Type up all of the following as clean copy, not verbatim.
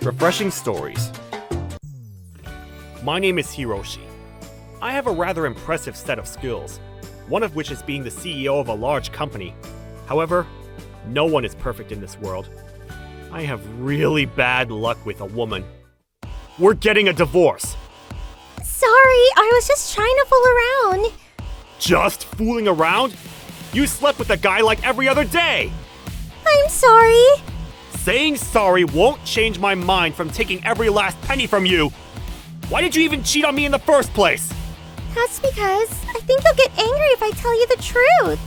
Refreshing stories. My name is Hiroshi. I have a rather impressive set of skills, one of which is being the CEO of a large company. However, no one is perfect in this world. I have really bad luck with a woman. We're getting a divorce. Sorry, I was just trying to fool around. Just fooling around? You slept with a guy like every other day! I'm sorry. Saying sorry won't change my mind from taking every last penny from you! Why did you even cheat on me in the first place? That's because I think you'll get angry if I tell you the truth.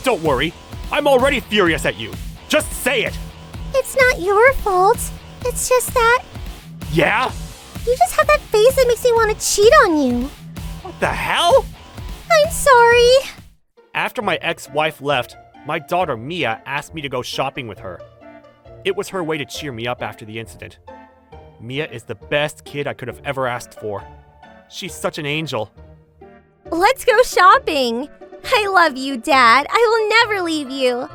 Don't worry, I'm already furious at you. Just say it! It's not your fault. It's just that Yeah? you just have that face that makes me want to cheat on you. What the hell? I'm sorry. After my ex-wife left, my daughter Mia asked me to go shopping with her. It was her way to cheer me up after the incident. Mia is the best kid I could have ever asked for. She's such an angel. Let's go shopping. I love you, Dad. I will never leave you.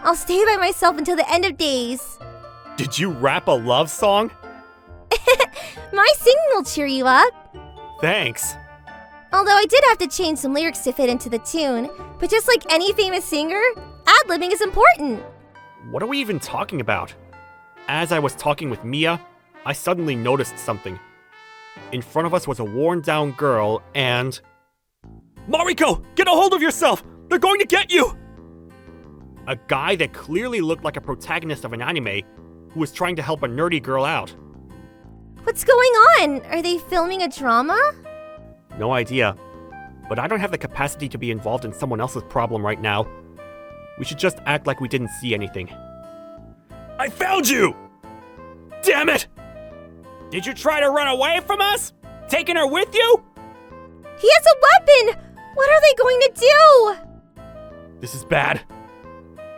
I'll stay by myself until the end of days. Did you rap a love song? My singing will cheer you up. Thanks. Although I did have to change some lyrics to fit into the tune. But just like any famous singer, ad-libbing is important. What are we even talking about? As I was talking with Mia, I suddenly noticed something. In front of us was a worn-down girl and... Mariko! Get a hold of yourself! They're going to get you! A guy that clearly looked like a protagonist of an anime who was trying to help a nerdy girl out. What's going on? Are they filming a drama? No idea. But I don't have the capacity to be involved in someone else's problem right now. We should just act like we didn't see anything. I found you! Damn it! Did you try to run away from us? Taking her with you? He has a weapon! What are they going to do? This is bad.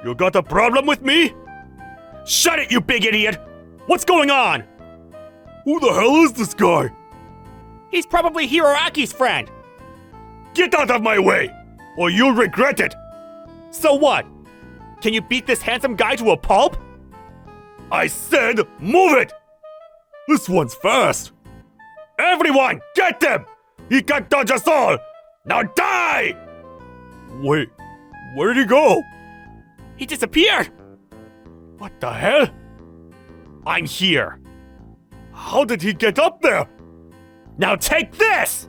You got a problem with me? Shut it, you big idiot! What's going on? Who the hell is this guy? He's probably Hiroaki's friend. Get out of my way, or you'll regret it. So what? Can you beat this handsome guy to a pulp? I said move it! This one's fast. Everyone, get them! He can't dodge us all! Now die! Wait, where did he go? He disappeared! What the hell? I'm here. How did he get up there? Now take this!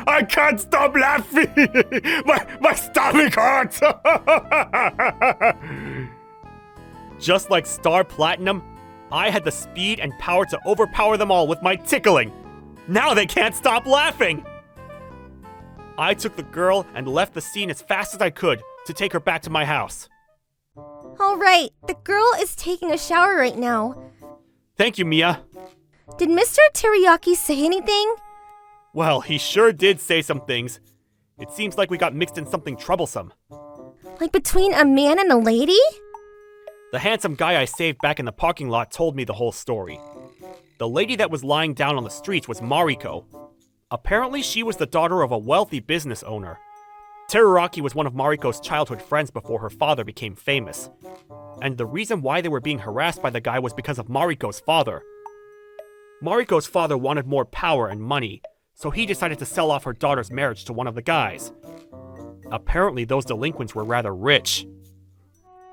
I can't stop laughing! My stomach hurts! Just like Star Platinum, I had the speed and power to overpower them all with my tickling. Now they can't stop laughing! I took the girl and left the scene as fast as I could to take her back to my house. Alright, the girl is taking a shower right now. Thank you, Mia. Did Mr. Teriyaki say anything? Well, he sure did say some things. It seems like we got mixed in something troublesome. Like between a man and a lady? The handsome guy I saved back in the parking lot told me the whole story. The lady that was lying down on the streets was Mariko. Apparently, she was the daughter of a wealthy business owner. Teriyaki was one of Mariko's childhood friends before her father became famous. And the reason why they were being harassed by the guy was because of Mariko's father. Mariko's father wanted more power and money, so he decided to sell off her daughter's marriage to one of the guys. Apparently, those delinquents were rather rich.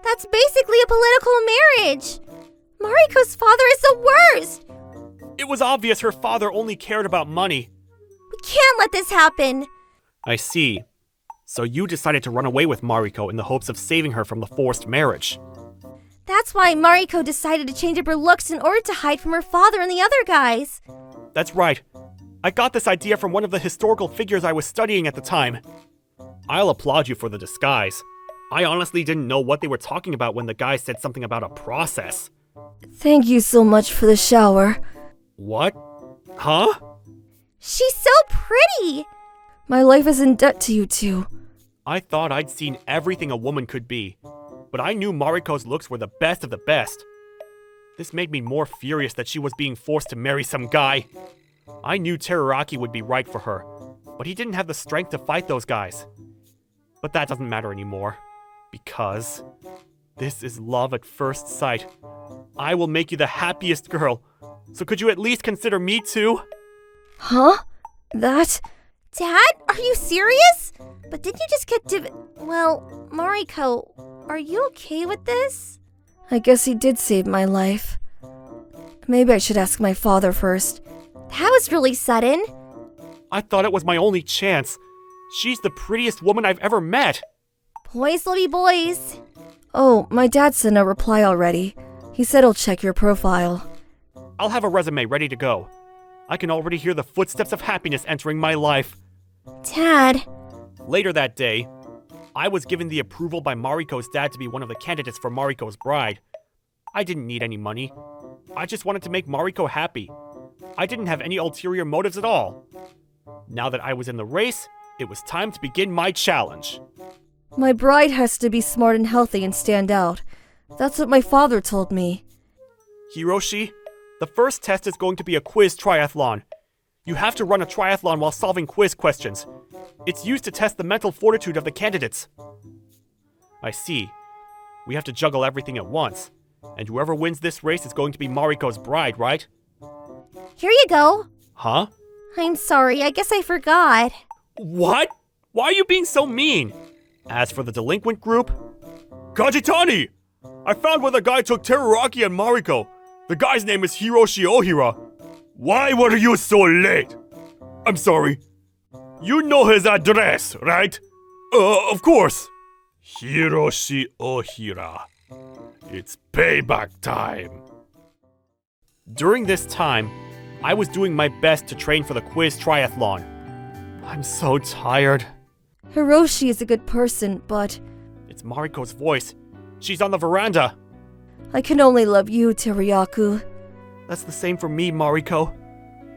That's basically a political marriage! Mariko's father is the worst! It was obvious her father only cared about money. We can't let this happen! I see. So you decided to run away with Mariko in the hopes of saving her from the forced marriage. That's why Mariko decided to change up her looks in order to hide from her father and the other guys. That's right. I got this idea from one of the historical figures I was studying at the time. I'll applaud you for the disguise. I honestly didn't know what they were talking about when the guy said something about a process. Thank you so much for the shower. What? Huh? She's so pretty! My life is in debt to you two. I thought I'd seen everything a woman could be, but I knew Mariko's looks were the best of the best. This made me more furious that she was being forced to marry some guy. I knew Teraraki would be right for her, but he didn't have the strength to fight those guys. But that doesn't matter anymore, because this is love at first sight. I will make you the happiest girl, so could you at least consider me too? Huh? That? Dad, are you serious? But didn't you just get Well, Mariko, are you okay with this? I guess he did save my life. Maybe I should ask my father first. That was really sudden. I thought it was my only chance. She's the prettiest woman I've ever met. Boys will be boys. Oh, my dad sent a reply already. He said he'll check your profile. I'll have a resume ready to go. I can already hear the footsteps of happiness entering my life. Dad. Later that day, I was given the approval by Mariko's dad to be one of the candidates for Mariko's bride. I didn't need any money. I just wanted to make Mariko happy. I didn't have any ulterior motives at all. Now that I was in the race, it was time to begin my challenge. My bride has to be smart and healthy and stand out. That's what my father told me. Hiroshi, the first test is going to be a quiz triathlon. You have to run a triathlon while solving quiz questions. It's used to test the mental fortitude of the candidates. I see. We have to juggle everything at once. And whoever wins this race is going to be Mariko's bride, right? Here you go. Huh? I'm sorry, I guess I forgot. What? Why are you being so mean? As for the delinquent group... Kajitani! I found where the guy took Teraraki and Mariko. The guy's name is Hiroshi Ohira. Why were you so late? I'm sorry. You know his address, right? Of course. Hiroshi Ohira. It's payback time. During this time, I was doing my best to train for the quiz triathlon. I'm so tired. Hiroshi is a good person, but... It's Mariko's voice. She's on the veranda. I can only love you, Teryaku. That's the same for me, Mariko.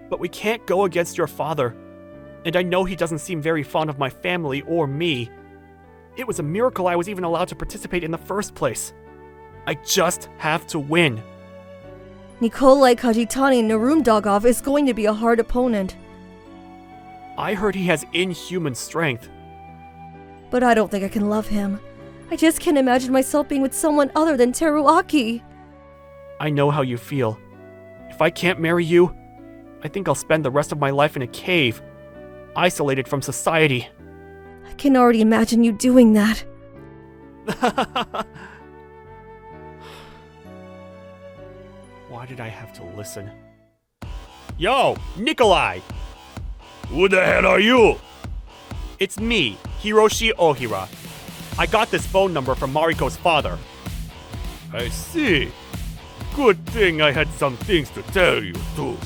But we can't go against your father. And I know he doesn't seem very fond of my family or me. It was a miracle I was even allowed to participate in the first place. I just have to win. Nikolai Kajitani Narumdagov is going to be a hard opponent. I heard he has inhuman strength. But I don't think I can love him. I just can't imagine myself being with someone other than Teruaki. I know how you feel. If I can't marry you, I think I'll spend the rest of my life in a cave, isolated from society. I can already imagine you doing that. Why did I have to listen? Yo, Nikolai! Who the hell are you? It's me, Hiroshi Ohira. I got this phone number from Mariko's father. I see. Good thing I had some things to tell you, too.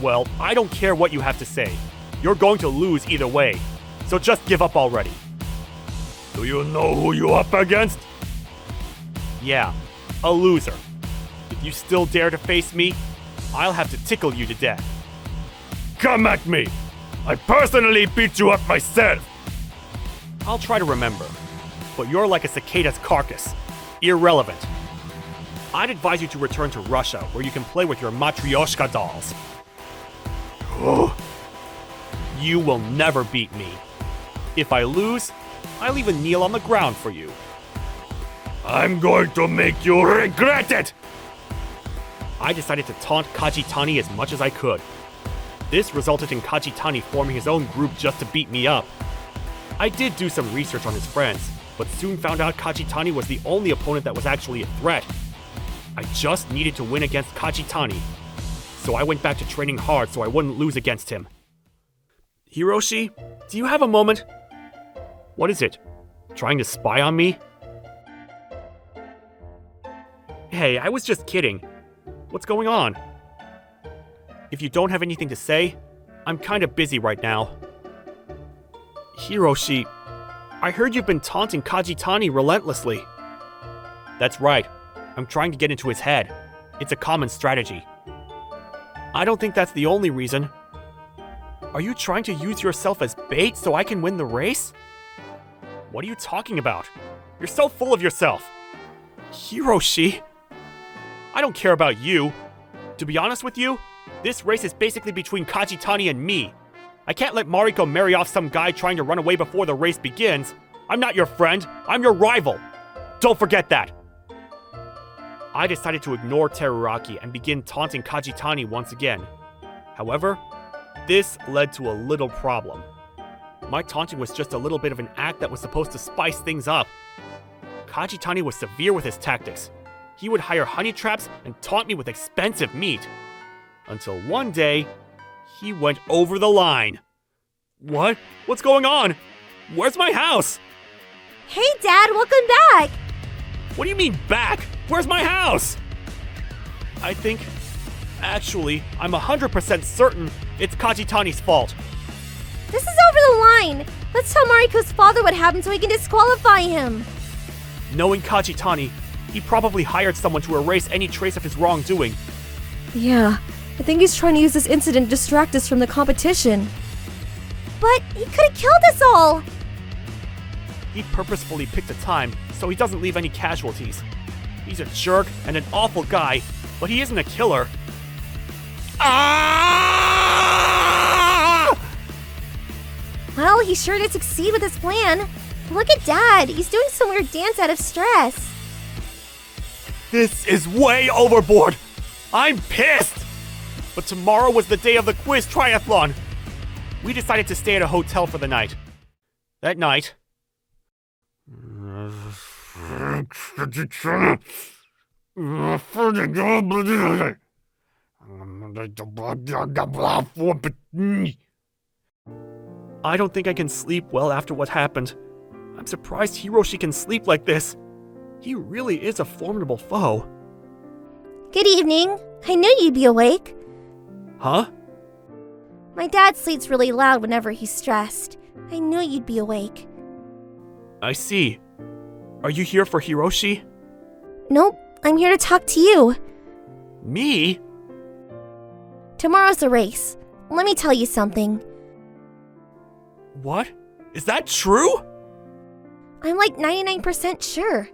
Well, I don't care what you have to say. You're going to lose either way, so just give up already. Do you know who you're up against? Yeah, a loser. If you still dare to face me, I'll have to tickle you to death. Come at me! I personally beat you up myself! I'll try to remember, but you're like a cicada's carcass. Irrelevant. I'd advise you to return to Russia, where you can play with your Matryoshka dolls. You will never beat me. If I lose, I'll even kneel on the ground for you. I'm going to make you regret it! I decided to taunt Kajitani as much as I could. This resulted in Kajitani forming his own group just to beat me up. I did do some research on his friends, but soon found out Kajitani was the only opponent that was actually a threat. I just needed to win against Kajitani, so I went back to training hard so I wouldn't lose against him. Hiroshi, do you have a moment? What is it? Trying to spy on me? Hey, I was just kidding. What's going on? If you don't have anything to say, I'm kind of busy right now. Hiroshi, I heard you've been taunting Kajitani relentlessly. That's right. I'm trying to get into his head. It's a common strategy. I don't think that's the only reason. Are you trying to use yourself as bait so I can win the race? What are you talking about? You're so full of yourself. Hiroshi? I don't care about you. To be honest with you, this race is basically between Kajitani and me. I can't let Mariko marry off some guy trying to run away before the race begins. I'm not your friend, I'm your rival. Don't forget that. I decided to ignore Teruraki and begin taunting Kajitani once again. However, this led to a little problem. My taunting was just a little bit of an act that was supposed to spice things up. Kajitani was severe with his tactics. He would hire honey traps and taunt me with expensive meat. Until one day, he went over the line. What? What's going on? Where's my house? Hey, Dad, welcome back! What do you mean back? Where's my house? Actually, I'm 100% certain it's Kajitani's fault. This is over the line! Let's tell Mariko's father what happened so he can disqualify him! Knowing Kajitani, he probably hired someone to erase any trace of his wrongdoing. Yeah, I think he's trying to use this incident to distract us from the competition. But he could have killed us all! He purposefully picked a time so he doesn't leave any casualties. He's a jerk and an awful guy, but he isn't a killer. Ah! Well, he sure did succeed with his plan. Look at Dad, he's doing some weird dance out of stress. This is way overboard. I'm pissed. But tomorrow was the day of the quiz triathlon. We decided to stay at a hotel for the night. That night... I don't think I can sleep well after what happened. I'm surprised Hiroshi can sleep like this. He really is a formidable foe. Good evening. I knew you'd be awake. Huh? My dad sleeps really loud whenever he's stressed. I knew you'd be awake. I see. Are you here for Hiroshi? Nope, I'm here to talk to you. Me? Tomorrow's the race. Let me tell you something. What? Is that true? I'm like 99% sure.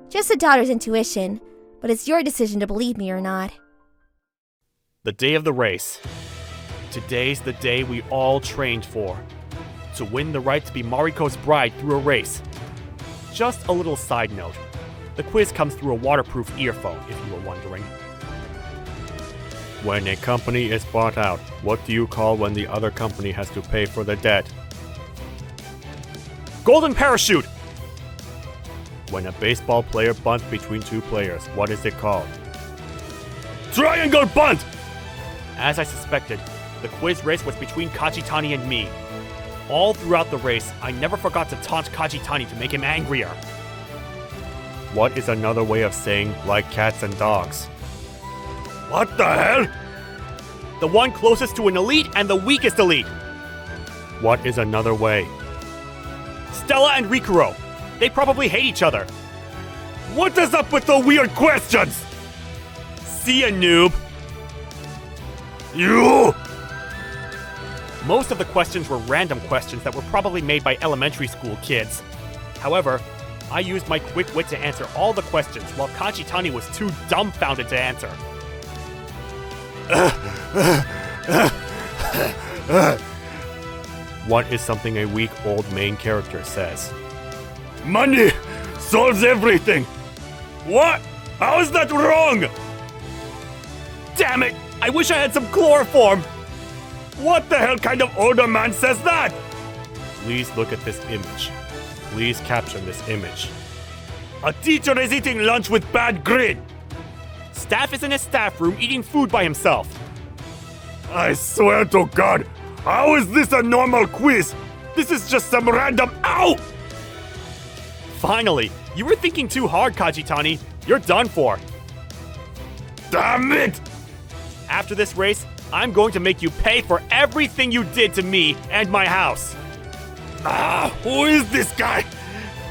Just a daughter's intuition, but it's your decision to believe me or not. The day of the race. Today's the day we all trained for. To win the right to be Mariko's bride through a race. Just a little side note. The quiz comes through a waterproof earphone, if you were wondering. When a company is bought out, what do you call when the other company has to pay for the debt? Golden parachute! When a baseball player bunts between two players, what is it called? Triangle bunt! As I suspected, the quiz race was between Kajitani and me. All throughout the race, I never forgot to taunt Kajitani to make him angrier. What is another way of saying like cats and dogs? What the hell? The one closest to an elite and the weakest elite. What is another way? Stella and Rikuro. They probably hate each other. What is up with the weird questions? See ya, noob. You! Most of the questions were random questions that were probably made by elementary school kids. However, I used my quick wit to answer all the questions while Kajitani was too dumbfounded to answer. What is something a weak old main character says? Money solves everything! What? How is that wrong? Damn it! I wish I had some chloroform! What the hell kind of older man says that? Please look at this image. Please caption this image. A teacher is eating lunch with bad grit. Staff is in his staff room eating food by himself. I swear to God, how is this a normal quiz? This is just some random— Ow! Finally, you were thinking too hard, Kajitani. You're done for. Damn it! After this race, I'm going to make you pay for everything you did to me and my house. Who is this guy?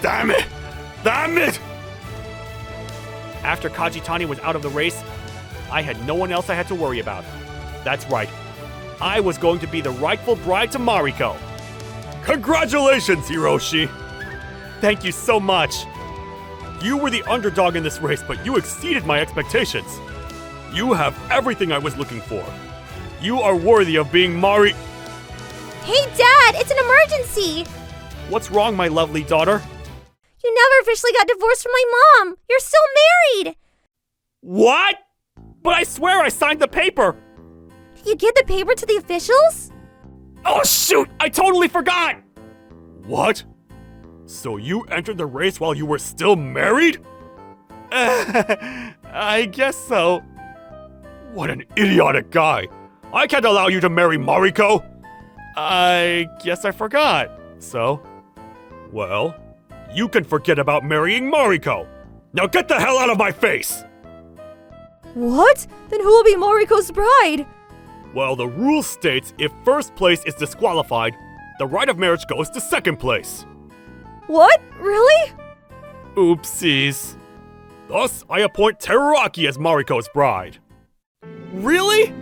Damn it! Damn it! After Kajitani was out of the race, I had no one else I had to worry about. That's right. I was going to be the rightful bride to Mariko. Congratulations, Hiroshi! Thank you so much. You were the underdog in this race, but you exceeded my expectations. You have everything I was looking for. You are worthy of being Mari. Hey, Dad, it's an emergency! What's wrong, my lovely daughter? You never officially got divorced from my mom! You're still married! What? But I swear I signed the paper! Did you give the paper to the officials? Oh shoot! I totally forgot! What? So you entered the race while you were still married? I guess so. What an idiotic guy! I can't allow you to marry Mariko! I guess I forgot. So? Well, you can forget about marrying Mariko! Now get the hell out of my face! What? Then who will be Mariko's bride? Well, the rule states if first place is disqualified, the right of marriage goes to second place. What? Really? Oopsies. Thus, I appoint Teruraki as Mariko's bride. Really?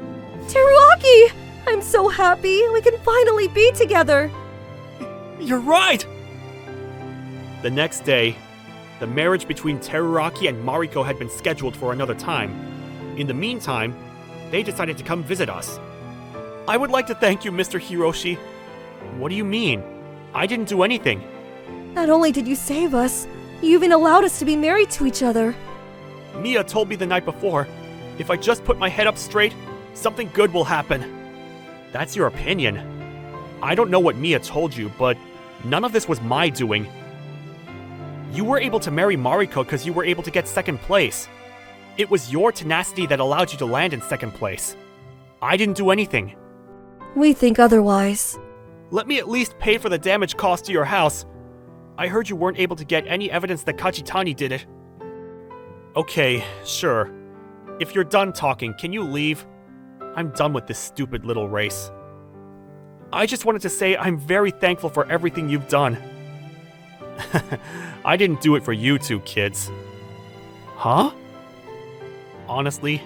Teruaki! I'm so happy. We can finally be together. You're right! The next day, the marriage between Teruraki and Mariko had been scheduled for another time. In the meantime, they decided to come visit us. I would like to thank you, Mr. Hiroshi. What do you mean? I didn't do anything. Not only did you save us, you even allowed us to be married to each other. Mia told me the night before, if I just put my head up straight, something good will happen. That's your opinion. I don't know what Mia told you, but none of this was my doing. You were able to marry Mariko because you were able to get second place. It was your tenacity that allowed you to land in second place. I didn't do anything. We think otherwise. Let me at least pay for the damage caused to your house. I heard you weren't able to get any evidence that Kajitani did it. Okay, sure. If you're done talking, can you leave? I'm done with this stupid little race. I just wanted to say I'm very thankful for everything you've done. I didn't do it for you two kids. Huh? Honestly,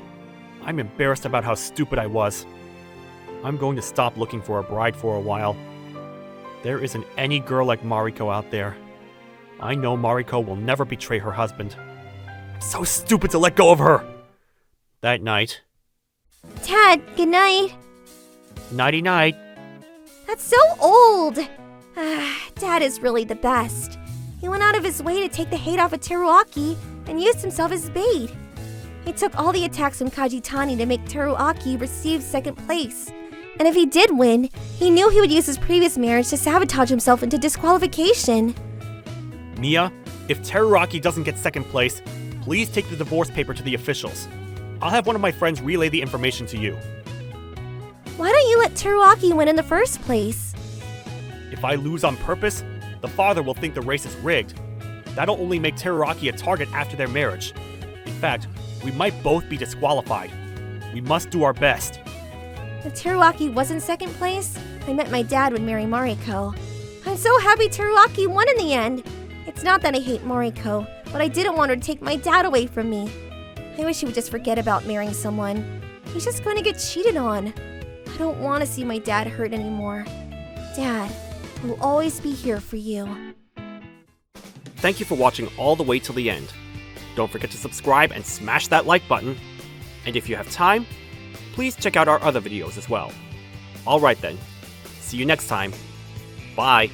I'm embarrassed about how stupid I was. I'm going to stop looking for a bride for a while. There isn't any girl like Mariko out there. I know Mariko will never betray her husband. I'm so stupid to let go of her! That night... Dad, good night. Nighty-night. That's so old. Dad is really the best. He went out of his way to take the hate off of Teruaki and used himself as bait. He took all the attacks from Kajitani to make Teruaki receive second place. And if he did win, he knew he would use his previous marriage to sabotage himself into disqualification. Mia, if Teruaki doesn't get second place, please take the divorce paper to the officials. I'll have one of my friends relay the information to you. Why don't you let Teruaki win in the first place? If I lose on purpose, the father will think the race is rigged. That'll only make Teruaki a target after their marriage. In fact, we might both be disqualified. We must do our best. If Teruaki was in second place, I meant my dad would marry Mariko. I'm so happy Teruaki won in the end. It's not that I hate Mariko, but I didn't want her to take my dad away from me. I wish he would just forget about marrying someone. He's just going to get cheated on. I don't want to see my dad hurt anymore. Dad, I will always be here for you. Thank you for watching all the way till the end. Don't forget to subscribe and smash that like button. And if you have time, please check out our other videos as well. Alright then, see you next time. Bye.